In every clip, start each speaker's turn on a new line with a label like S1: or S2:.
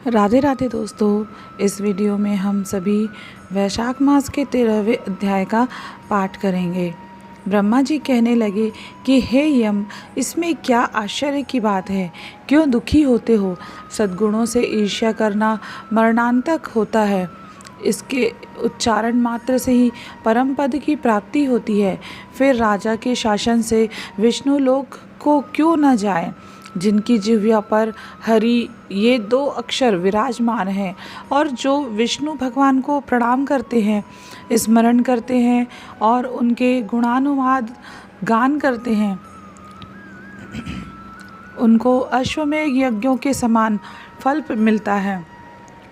S1: राधे राधे दोस्तों। इस वीडियो में हम सभी वैशाख मास के 13वें अध्याय का पाठ करेंगे। ब्रह्मा जी कहने लगे कि हे यम, इसमें क्या आश्चर्य की बात है? क्यों दुखी होते हो? सद्गुणों से ईर्ष्या करना मरणांतक होता है। इसके उच्चारण मात्र से ही परम पद की प्राप्ति होती है। फिर राजा के शासन से विष्णु लोक को क्यों न जाए, जिनकी जिह्वा पर हरि ये 2 अक्षर विराजमान हैं और जो विष्णु भगवान को प्रणाम करते हैं, स्मरण करते हैं और उनके गुणानुवाद गान करते हैं, उनको अश्वमेध यज्ञों के समान फल मिलता है।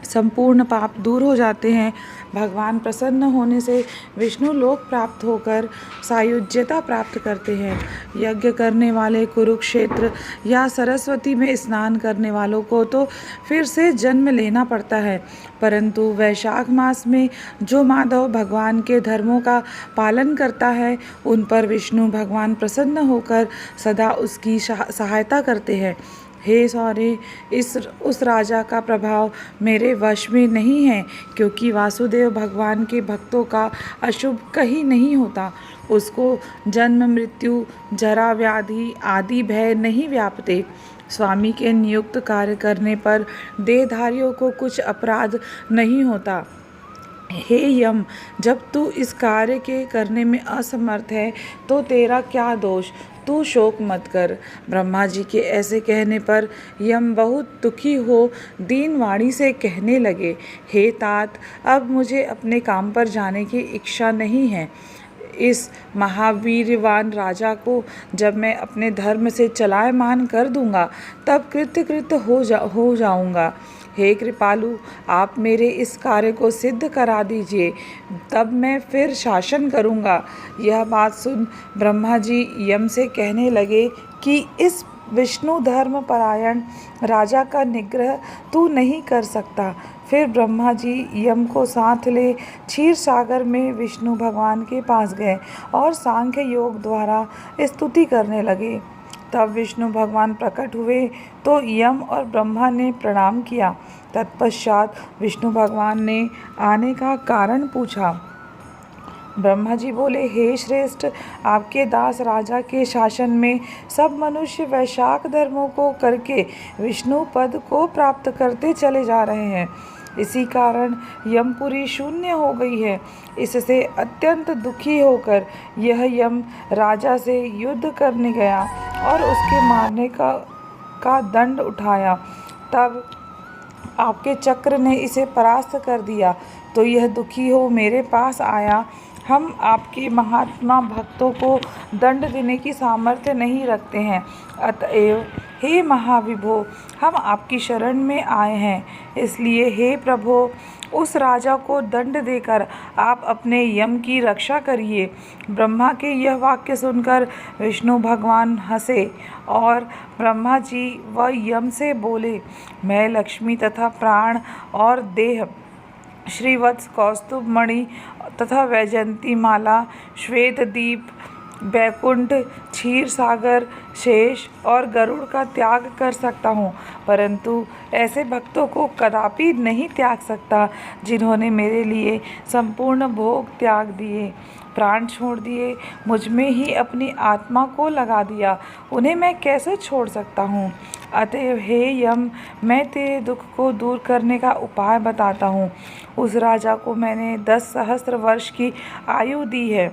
S1: संपूर्ण पाप दूर हो जाते हैं। भगवान प्रसन्न होने से विष्णु लोक प्राप्त होकर सायुज्यता प्राप्त करते हैं। यज्ञ करने वाले कुरुक्षेत्र या सरस्वती में स्नान करने वालों को तो फिर से जन्म लेना पड़ता है, परंतु वैशाख मास में जो माधव भगवान के धर्मों का पालन करता है, उन पर विष्णु भगवान प्रसन्न होकर सदा उसकी सहायता करते हैं। हे सौरे, उस राजा का प्रभाव मेरे वश में नहीं है, क्योंकि वासुदेव भगवान के भक्तों का अशुभ कहीं नहीं होता। उसको जन्म मृत्यु जरा व्याधि आदि भय नहीं व्यापते। स्वामी के नियुक्त कार्य करने पर देहधारियों को कुछ अपराध नहीं होता। हे यम, जब तू इस कार्य के करने में असमर्थ है तो तेरा क्या दोष? तू शोक मत कर। ब्रह्मा जी के ऐसे कहने पर यम बहुत दुखी हो दीन वाणी से कहने लगे, हे तात, अब मुझे अपने काम पर जाने की इच्छा नहीं है। इस महावीरवान राजा को जब मैं अपने धर्म से चलायमान कर दूंगा, तब कृतकृत हो जाऊंगा। हे कृपालु, आप मेरे इस कार्य को सिद्ध करा दीजिए, तब मैं फिर शासन करूंगा। यह बात सुन ब्रह्मा जी यम से कहने लगे कि इस विष्णु धर्म परायण राजा का निग्रह तू नहीं कर सकता। फिर ब्रह्मा जी यम को साथ ले क्षीर सागर में विष्णु भगवान के पास गए और सांख्य योग द्वारा स्तुति करने लगे। तब विष्णु भगवान प्रकट हुए तो यम और ब्रह्मा ने प्रणाम किया। तत्पश्चात विष्णु भगवान ने आने का कारण पूछा। ब्रह्मा जी बोले, हे श्रेष्ठ, आपके दास राजा के शासन में सब मनुष्य वैशाख धर्मों को करके विष्णु पद को प्राप्त करते चले जा रहे हैं। इसी कारण यमपुरी शून्य हो गई है। इससे अत्यंत दुखी होकर यह यम राजा से युद्ध करने गया और उसके मारने का दंड उठाया। तब आपके चक्र ने इसे परास्त कर दिया, तो यह दुखी हो मेरे पास आया। हम आपके महात्मा भक्तों को दंड देने की सामर्थ्य नहीं रखते हैं, अतएव हे महाविभो, हम आपकी शरण में आए हैं। इसलिए हे प्रभो, उस राजा को दंड देकर आप अपने यम की रक्षा करिए। ब्रह्मा के यह वाक्य सुनकर विष्णु भगवान हंसे और ब्रह्मा जी व यम से बोले, मैं लक्ष्मी तथा प्राण और देह, श्रीवत्स, कौस्तुभ मणि तथा वैजयंती माला, श्वेत दीप, बैकुंठ, क्षीर सागर, शेष और गरुड़ का त्याग कर सकता हूँ, परंतु ऐसे भक्तों को कदापि नहीं त्याग सकता जिन्होंने मेरे लिए संपूर्ण भोग त्याग दिए, प्राण छोड़ दिए, मुझ में ही अपनी आत्मा को लगा दिया। उन्हें मैं कैसे छोड़ सकता हूँ? अतएव हे यम, मैं तेरे दुख को दूर करने का उपाय बताता हूँ। उस राजा को मैंने 10 सहस्त्र वर्ष की आयु दी है।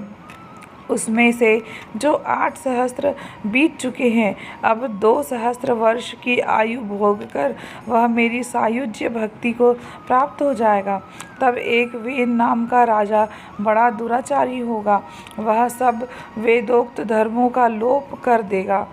S1: उसमें से जो 8 सहस्त्र बीत चुके हैं, अब 2 सहस्त्र वर्ष की आयु भोग कर वह मेरी सायुज्य भक्ति को प्राप्त हो जाएगा। तब एक वेद नाम का राजा बड़ा दुराचारी होगा। वह सब वेदोक्त धर्मों का लोप कर देगा।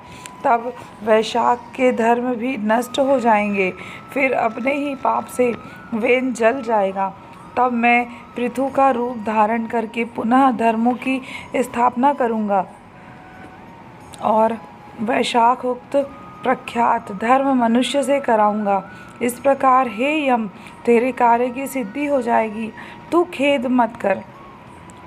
S1: तब वैशाख के धर्म भी नष्ट हो जाएंगे। फिर अपने ही पाप से वेद जल जाएगा। तब मैं पृथु का रूप धारण करके पुनः धर्मों की स्थापना करूंगा और वैशाख उक्त प्रख्यात धर्म मनुष्य से कराऊंगा। इस प्रकार हे यम, तेरे कार्य की सिद्धि हो जाएगी। तू खेद मत कर।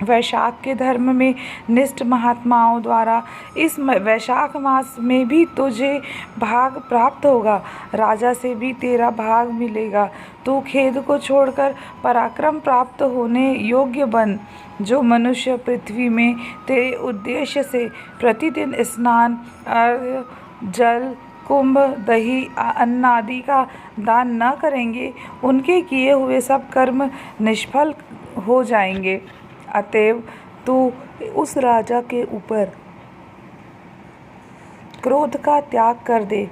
S1: वैशाख के धर्म में निष्ठ महात्माओं द्वारा इस वैशाख मास में भी तुझे भाग प्राप्त होगा। राजा से भी तेरा भाग मिलेगा। तू खेद को छोड़कर पराक्रम प्राप्त होने योग्य बन। जो मनुष्य पृथ्वी में तेरे उद्देश्य से प्रतिदिन स्नान, अर्घ्य, जल, कुंभ, दही, अन्न आदि का दान न करेंगे, उनके किए हुए सब कर्म निष्फल हो जाएंगे। अतएव तू उस राजा के ऊपर क्रोध का त्याग कर दे।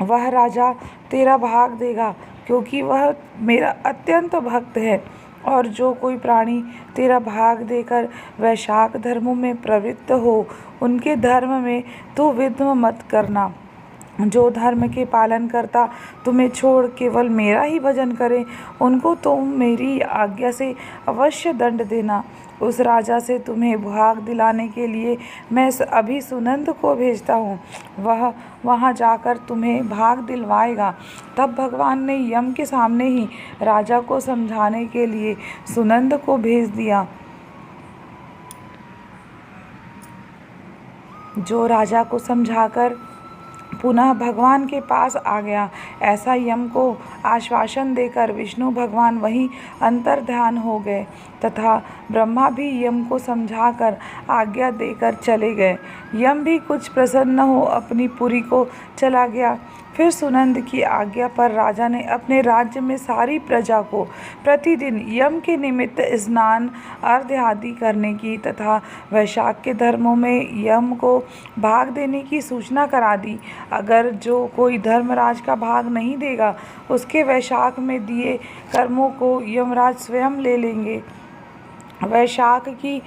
S1: वह राजा तेरा भाग देगा, क्योंकि वह मेरा अत्यंत भक्त है। और जो कोई प्राणी तेरा भाग देकर वैशाख धर्मों में प्रवृत्त हो, उनके धर्म में तू विघ्न मत करना। जो धर्म के पालन करता तुम्हें छोड़ केवल मेरा ही भजन करे, उनको तुम मेरी आज्ञा से अवश्य दंड देना। उस राजा से तुम्हें भाग दिलाने के लिए मैं अभी सुनंद को भेजता हूँ। वह वहाँ जाकर तुम्हें भाग दिलवाएगा। तब भगवान ने यम के सामने ही राजा को समझाने के लिए सुनंद को भेज दिया, जो राजा को समझाकर पुनः भगवान के पास आ गया। ऐसा यम को आश्वासन देकर विष्णु भगवान वहीं अंतर्ध्यान हो गए तथा ब्रह्मा भी यम को समझाकर आज्ञा देकर चले गए। यम भी कुछ प्रसन्न हो अपनी पुरी को चला गया। फिर सुनंद की आज्ञा पर राजा ने अपने राज्य में सारी प्रजा को प्रतिदिन यम के निमित्त स्नान, अर्घ्य आदि करने की तथा वैशाख के धर्मों में यम को भाग देने की सूचना करा दी। अगर जो कोई धर्मराज का भाग नहीं देगा, उसके वैशाख में दिए कर्मों को यमराज स्वयं ले लेंगे। वैशाख की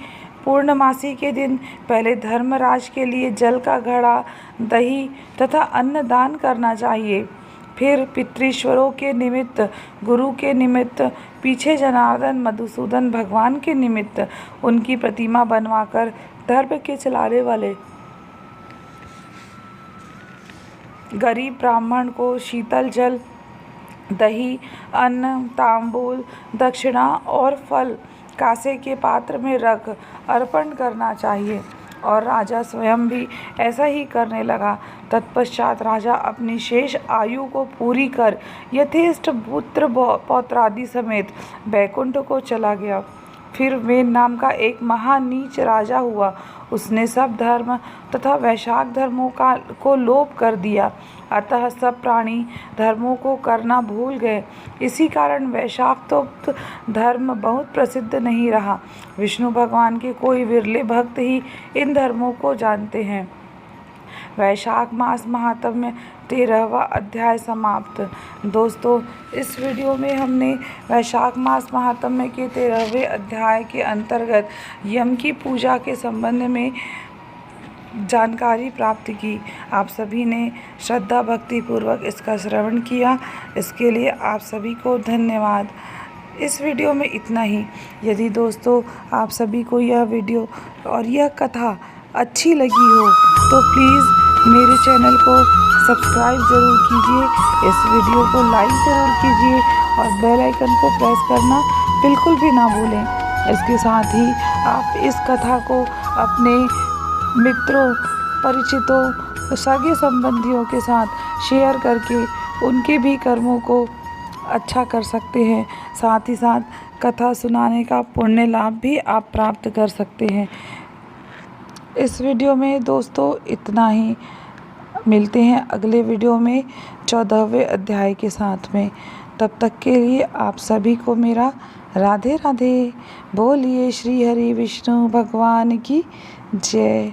S1: पूर्णमासी के दिन पहले धर्मराज के लिए जल का घड़ा, दही तथा अन्न दान करना चाहिए। फिर पितृश्वरों के निमित्त, गुरु के निमित्त, पीछे जनार्दन मधुसूदन भगवान के निमित्त उनकी प्रतिमा बनवाकर धर्म के चलाने वाले गरीब ब्राह्मण को शीतल जल, दही, अन्न, तांबूल, दक्षिणा और फल कांसे के पात्र में रख अर्पण करना चाहिए। और राजा स्वयं भी ऐसा ही करने लगा। तत्पश्चात राजा अपनी शेष आयु को पूरी कर यथेष्ट पुत्र पौत्रादि समेत बैकुंठ को चला गया। फिर वेन नाम का एक महानीच राजा हुआ। उसने सब धर्म तथा वैशाख धर्मों को लोप कर दिया। अतः सब प्राणी धर्मों को करना भूल गए। इसी कारण वैशाखोक्त धर्म बहुत प्रसिद्ध नहीं रहा। विष्णु भगवान के कोई विरले भक्त ही इन धर्मों को जानते हैं। वैशाख मास महात्म्य 13वां अध्याय समाप्त। दोस्तों, इस वीडियो में हमने वैशाख मास महात्म्य के 13वें अध्याय के अंतर्गत यम की पूजा के संबंध में जानकारी प्राप्त की। आप सभी ने श्रद्धा भक्ति पूर्वक इसका श्रवण किया, इसके लिए आप सभी को धन्यवाद। इस वीडियो में इतना ही। यदि दोस्तों आप सभी को यह वीडियो और यह कथा अच्छी लगी हो तो प्लीज़ मेरे चैनल को सब्सक्राइब ज़रूर कीजिए, इस वीडियो को लाइक ज़रूर कीजिए और बेल आइकन को प्रेस करना बिल्कुल भी ना भूलें। इसके साथ ही आप इस कथा को अपने मित्रों, परिचितों, सगे संबंधियों के साथ शेयर करके उनके भी कर्मों को अच्छा कर सकते हैं। साथ ही साथ कथा सुनाने का पुण्य लाभ भी आप प्राप्त कर सकते हैं। इस वीडियो में दोस्तों इतना ही। मिलते हैं अगले वीडियो में 14वें अध्याय के साथ में। तब तक के लिए आप सभी को मेरा राधे राधे। बोलिए श्री हरि विष्णु भगवान की जय।